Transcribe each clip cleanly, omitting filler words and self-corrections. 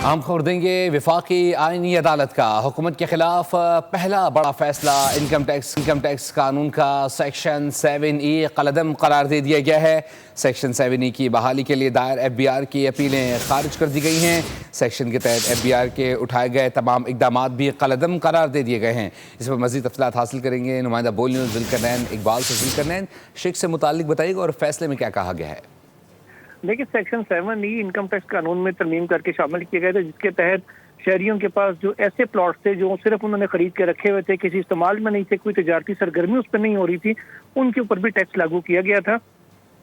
हम खबर देंगे विफाकी आईनी अदालत का हुकूमत के खिलाफ पहला बड़ा फैसला। इनकम टैक्स कानून का सेक्शन 7E कलअदम करार दे दिया गया है। सेक्शन 7E की बहाली के लिए दायर FBI की अपीलें खारिज कर दी गई हैं। सेक्शन के तहत FBI के उठाए गए तमाम इकदाम भी कलअदम करार दे दिए गए हैं। इस पर मज़ीद तफसीलात हासिल करेंगे नुमाइंदा बोल न्यूज़ जुल्करनैन इकबाल से। जुल्करनैन, शेख से मुतालिक बताइएगा और फैसले में क्या कहा गया है। देखिए, सेक्शन 7E इनकम टैक्स कानून में तरमीम करके शामिल किए गए थे, जिसके तहत शहरियों के पास जो ऐसे प्लॉट्स थे जो सिर्फ उन्होंने खरीद के रखे हुए थे, किसी इस्तेमाल में नहीं थे, कोई तजारती सरगर्मी उस पर नहीं हो रही थी, उनके ऊपर भी टैक्स लागू किया गया था।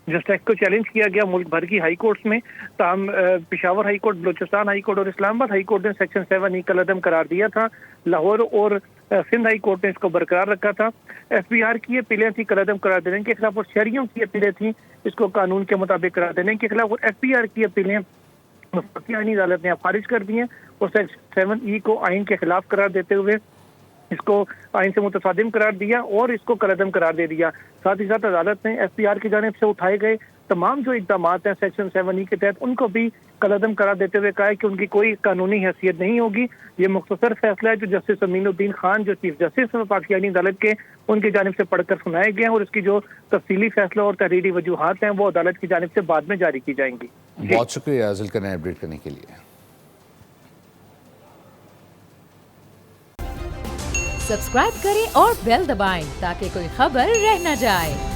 जिस टैक्स को चैलेंज किया गया मुल्क भर की हाई कोर्ट्स में, ताहम Peshawar high court, Balochistan high court और इस्लामाबाद हाई कोर्ट ने सेक्शन 7E कलअदम करार दिया था। लाहौर और सिंध हाई कोर्ट ने इसको बरकरार रखा था। FBI की अपीलें थी कलअदम करार देने के खिलाफ और शहरियों की अपीलें थी इसको कानून के मुताबिक करार देने के खिलाफ, और FBI की अपीलें वफाकी आईनी अदालत ने खारिज कर दी हैं और सेक्शन 7E को आइन के खिलाफ करार देते हुए इसको आइन से मुतसादिम करार दिया और इसको कलअदम करार दे दिया। साथ ही साथ अदालत ने FBI की जानिब से उठाए गए तमाम जो इकदाम हैं सेक्शन 7E के तहत, उनको भी कलअदम करार देते हुए कहा है कि उनकी कोई कानूनी हैसियत नहीं होगी। ये मुख्तसर फैसला है जो जस्टिस अमीनुद्दीन खान, जो चीफ जस्टिस हैं वफाकी आईनी अदालत के, उनकी जानिब से पढ़कर सुनाए गए हैं और इसकी जो तफसीली फैसला और तहरीरी वजूहात हैं वो अदालत की जानिब से बाद में जारी की जाएंगी। बहुत शुक्रिया जुल्करनैन अपडेट करने के लिए। सब्सक्राइब करें और बेल दबाएं ताकि कोई खबर रह न जाए।